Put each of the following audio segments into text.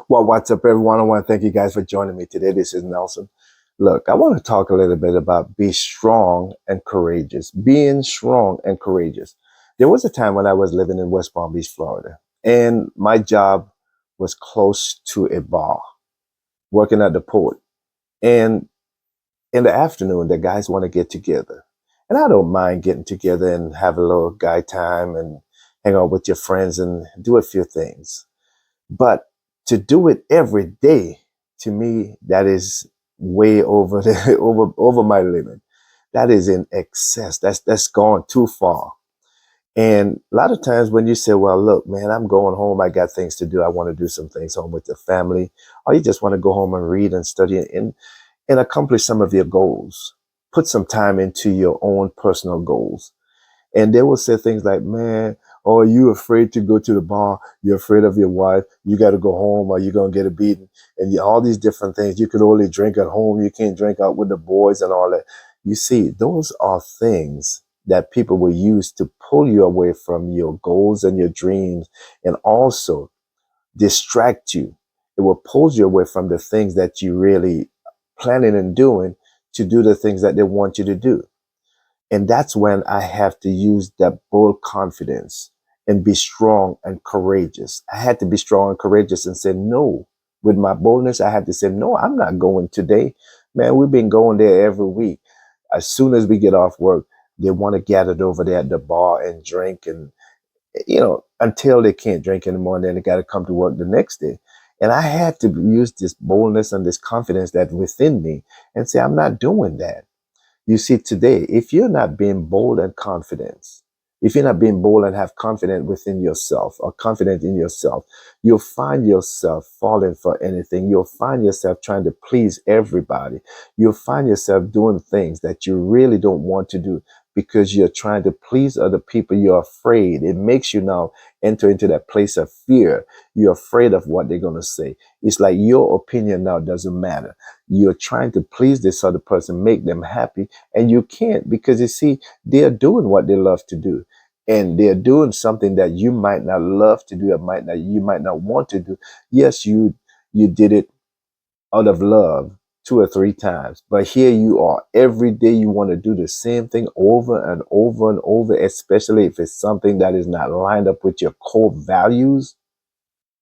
Well, what's up, everyone? I want to thank you guys for joining me today. This is Nelson. Look, I want to talk a little bit about be strong and courageous. Being strong and courageous. There was a time when I was living in West Palm Beach, Florida, and my job was close to a bar, working at the port. And in the afternoon, the guys want to get together. And I don't mind getting together and have a little guy time and hang out with your friends and do a few things. But to do it every day, to me, that is way over the over my limit. That is in excess. That's gone too far. And a lot of times when you say, well, look, man, I'm going home. I got things to do. I want to do some things home with the family. Or you just want to go home and read and study and accomplish some of your goals. Put some time into your own personal goals. And they will say things like, man, oh, are you afraid to go to the bar? You're afraid of your wife. You got to go home or you're going to get a beating. And all these different things. You can only drink at home. You can't drink out with the boys and all that. You see, those are things that people will use to pull you away from your goals and your dreams and also distract you. It will pull you away from the things that you really planning and doing to do the things that they want you to do. And that's when I have to use that bold confidence and be strong and courageous. I had to be strong and courageous and say no. With my boldness, I had to say, no, I'm not going today. Man, we've been going there every week. As soon as we get off work, they want to gather over there at the bar and drink and, until they can't drink anymore. And then they got to come to work the next day. And I had to use this boldness and this confidence that's within me and say, I'm not doing that. You see, today, if you're not being bold and confident, if you're not being bold and have confidence within yourself or confident in yourself, you'll find yourself falling for anything. You'll find yourself trying to please everybody. You'll find yourself doing things that you really don't want to do because you're trying to please other people. You're afraid. It makes you now enter into that place of fear. You're afraid of what they're going to say. It's like your opinion now doesn't matter. You're trying to please this other person, make them happy, and you can't because you see, they're doing what they love to do. And they're doing something that you might not love to do, or you might not want to do. Yes, you did it out of love two or three times, but here you are every day. You want to do the same thing over and over and over, especially if it's something that is not lined up with your core values.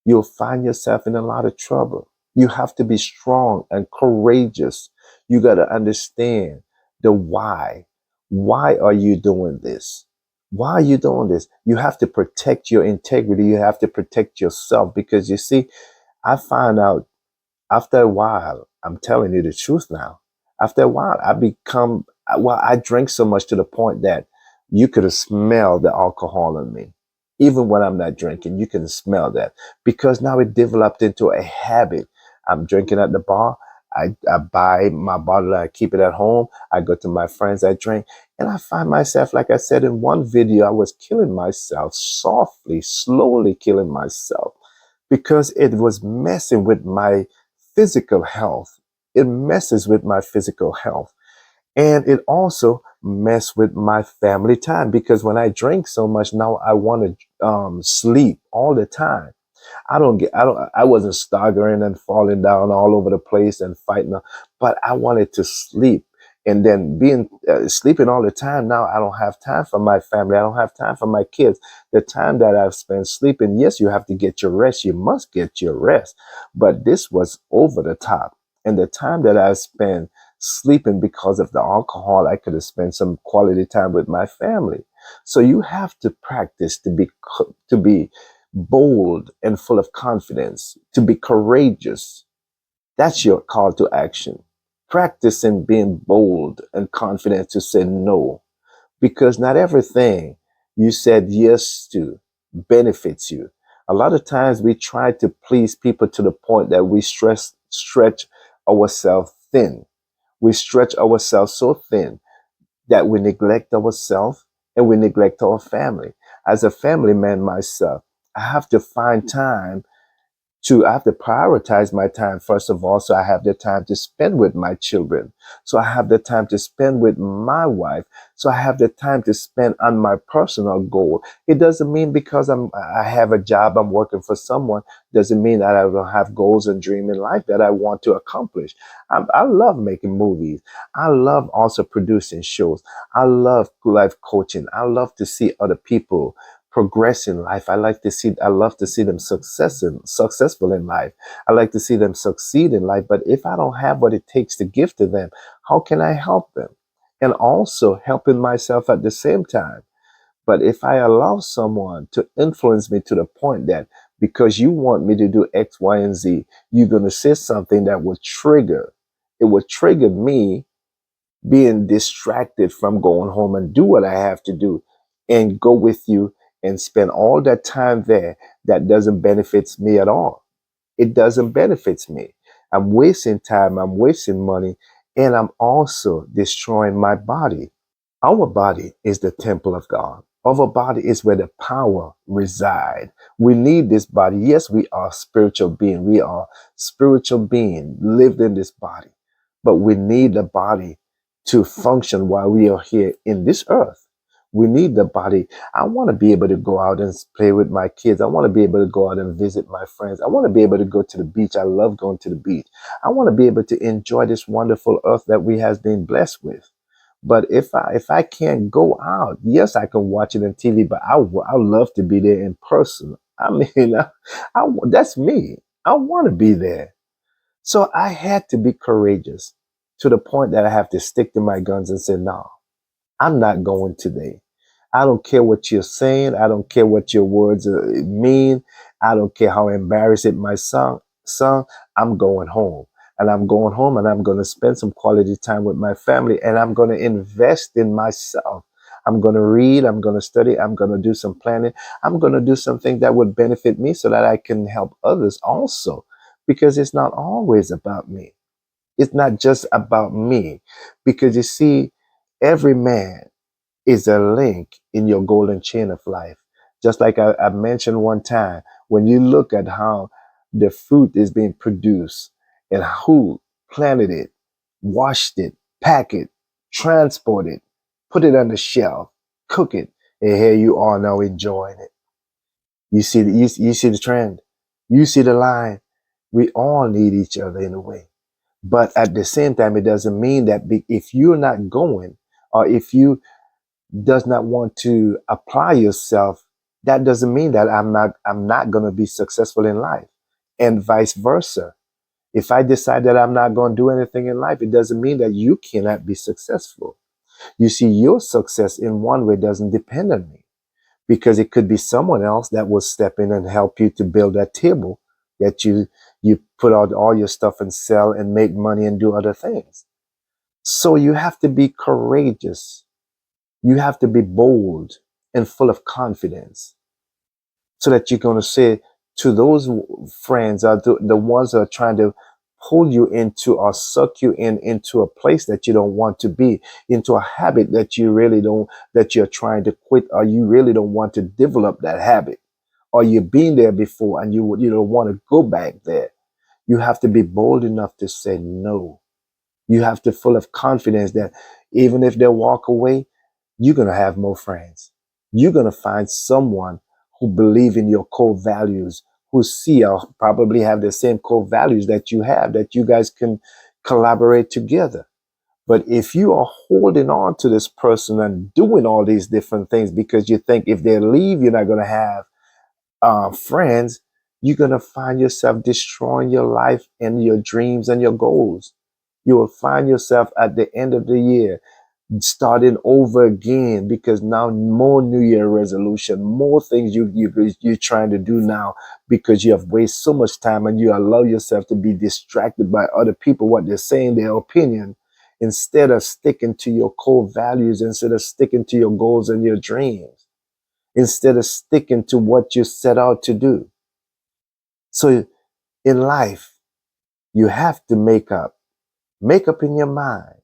You'll find yourself in a lot of trouble. You have to be strong and courageous. You got to understand the why. Why are you doing this? Why are you doing this? You have to protect your integrity. You have to protect yourself because you see, I found out after a while, I'm telling you the truth now. After a while, I drank so much to the point that you could have smelled the alcohol in me. Even when I'm not drinking, you can smell that because now it developed into a habit. I'm drinking at the bar. I buy my bottle, I keep it at home. I go to my friends, I drink, and I find myself, like I said in one video, I was killing myself softly, slowly killing myself because it was messing with my physical health. It messes with my physical health. And it also mess with my family time because when I drink so much now, I want to sleep all the time. I wasn't staggering and falling down all over the place and fighting, but I wanted to sleep. And then being sleeping all the time, now I don't have time for my family. I don't have time for my kids. The time that I've spent sleeping, yes, you have to get your rest. You must get your rest. But this was over the top. And the time that I spent sleeping because of the alcohol, I could have spent some quality time with my family. So you have to practice to be bold and full of confidence, to be courageous. That's your call to action. Practice in being bold and confident to say no, because not everything you said yes to benefits you. A lot of times we try to please people to the point that we stretch ourselves thin. We stretch ourselves so thin that we neglect ourselves and we neglect our family. As a family man myself, I have to find time I have to prioritize my time first of all, so I have the time to spend with my children, so I have the time to spend with my wife, so I have the time to spend on my personal goal. It doesn't mean because I have a job, I'm working for someone, doesn't mean that I don't have goals and dream in life that I want to accomplish. I love making movies. I love also producing shows. I love life coaching. I love to see other people progress in life. I love to see them successful in life. I like to see them succeed in life. But if I don't have what it takes to give to them, how can I help them? And also helping myself at the same time. But if I allow someone to influence me to the point that because you want me to do X, Y, and Z, you're going to say something that will trigger me being distracted from going home and do what I have to do and go with you and spend all that time there that doesn't benefits me at all. It doesn't benefits me. I'm wasting time, I'm wasting money, and I'm also destroying my body. Our body is the temple of God. Our body is where the power reside. We need this body. Yes, we are spiritual being. We are spiritual being lived in this body. But we need the body to function while we are here in this earth. We need the body. I want to be able to go out and play with my kids. I want to be able to go out and visit my friends. I want to be able to go to the beach. I love going to the beach. I want to be able to enjoy this wonderful earth that we has been blessed with. But if I can't go out, yes, I can watch it on TV, but I love to be there in person. I mean, that's me. I want to be there. So I had to be courageous to the point that I have to stick to my guns and say, no, I'm not going today. I don't care what you're saying. I don't care what your words mean. I don't care how embarrassing my son. I'm going home. And I'm going home and I'm going to spend some quality time with my family and I'm going to invest in myself. I'm going to read. I'm going to study. I'm going to do some planning. I'm going to do something that would benefit me so that I can help others also. Because it's not always about me. It's not just about me. Because you see, every man is a link in your golden chain of life. Just like I mentioned one time, when you look at how the fruit is being produced and who planted it, washed it, pack it, transport it, put it on the shelf, cook it, and here you are now enjoying it. You see the trend. You see the line. We all need each other in a way. But at the same time, it doesn't mean that if you're not going or if you does not want to apply yourself, that doesn't mean that I'm not going to be successful in life, and vice versa. If I decide that I'm not going to do anything in life, it doesn't mean that you cannot be successful. You see, your success in one way doesn't depend on me because it could be someone else that will step in and help you to build that table that you put out all your stuff and sell and make money and do other things. So you have to be courageous. You have to be bold and full of confidence so that you're going to say to those friends or the ones that are trying to pull you into or suck you into a place that you don't want to be, into a habit that you really don't, that you're trying to quit, or you really don't want to develop that habit, or you've been there before and you don't want to go back there. You have to be bold enough to say no. You have to full of confidence that even if they walk away, you're going to have more friends. You're going to find someone who believe in your core values, who see or probably have the same core values that you have, that you guys can collaborate together. But if you are holding on to this person and doing all these different things because you think if they leave, you're not going to have friends, you're going to find yourself destroying your life and your dreams and your goals. You will find yourself at the end of the year starting over again because now more New Year resolution, more things you're trying to do now because you have wasted so much time and you allow yourself to be distracted by other people, what they're saying, their opinion, instead of sticking to your core values, instead of sticking to your goals and your dreams, instead of sticking to what you set out to do. So in life, you have to make up in your mind.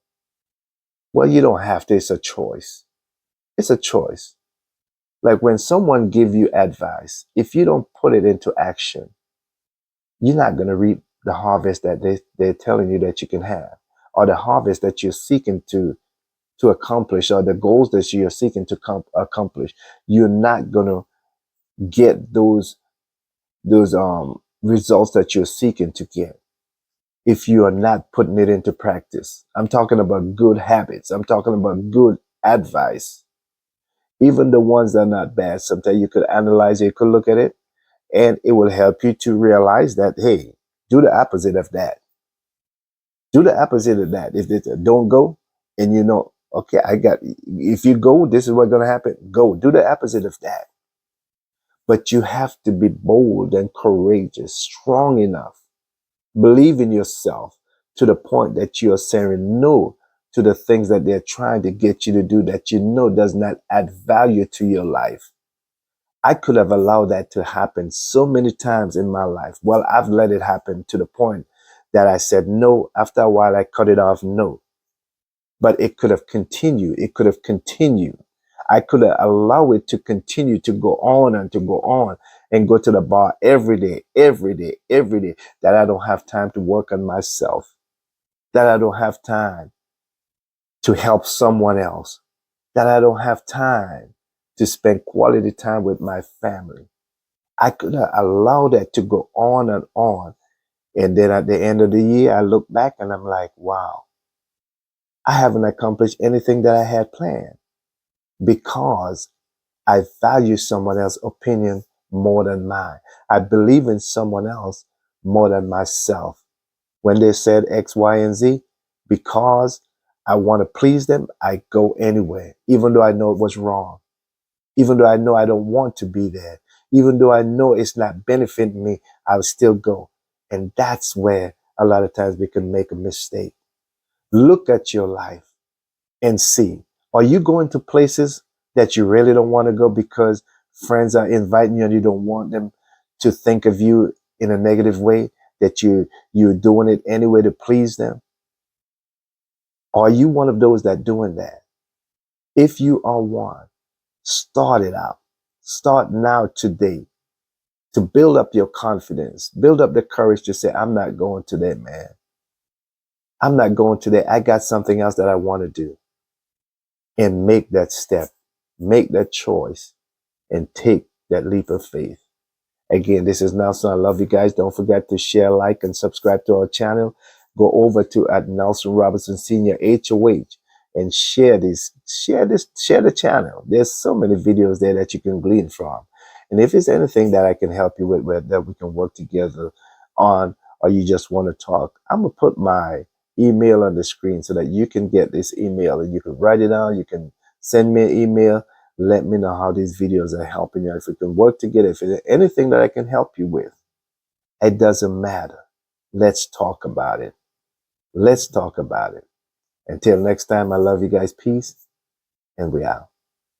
Well, you don't have to. It's a choice. It's a choice. Like when someone give you advice, if you don't put it into action, you're not going to reap the harvest that they're telling you that you can have, or the harvest that you're seeking to accomplish, or the goals that you're seeking to accomplish. You're not going to get those results that you're seeking to get if you are not putting it into practice. I'm talking about good habits. I'm talking about good advice. Even the ones that are not bad, sometimes you could analyze it, you could look at it, and it will help you to realize that, hey, do the opposite of that. Do the opposite of that. If it don't go, and you know, okay, if you go, this is what's going to happen. Go. Do the opposite of that. But you have to be bold and courageous, strong enough, believe in yourself to the point that you are saying no to the things that they're trying to get you to do that you know does not add value to your life. I could have allowed that to happen so many times in my life. Well, I've let it happen to the point that I said no. After a while, I cut it off. No, but it could have continued. It could have continued. I could have allowed it to continue to go on and to go on and go to the bar every day, every day, every day, that I don't have time to work on myself, that I don't have time to help someone else, that I don't have time to spend quality time with my family. I could have allowed that to go on and on. And then at the end of the year, I look back and I'm like, wow, I haven't accomplished anything that I had planned because I value someone else's opinion more than mine. I believe in someone else more than myself. When they said X, Y, and Z, because I want to please them, I go anywhere, even though I know it was wrong, even though I know I don't want to be there, even though I know it's not benefiting me, I'll still go. And that's where a lot of times we can make a mistake. Look at your life and see, are you going to places that you really don't want to go because friends are inviting you and you don't want them to think of you in a negative way, that you're doing it anyway to please them? Are you one of those that doing that? If you are one, start it out. Start now today to build up your confidence, build up the courage to say, I'm not going to that, man. I'm not going to that. I got something else that I want to do. And make that step, make that choice, and take that leap of faith. Again, this is Nelson. I love you guys. Don't forget to share, like, and subscribe to our channel. Go over to at Nelson Robinson Senior HOH and share the channel. There's so many videos there that you can glean from. And if there's anything that I can help you with that we can work together on, or you just want to talk, I'm gonna put my email on the screen so that you can get this email and you can write it down. You can send me an email. Let me know how these videos are helping you. If we can work together, if there's anything that I can help you with, it doesn't matter. Let's talk about it. Let's talk about it. Until next time, I love you guys. Peace, and we out.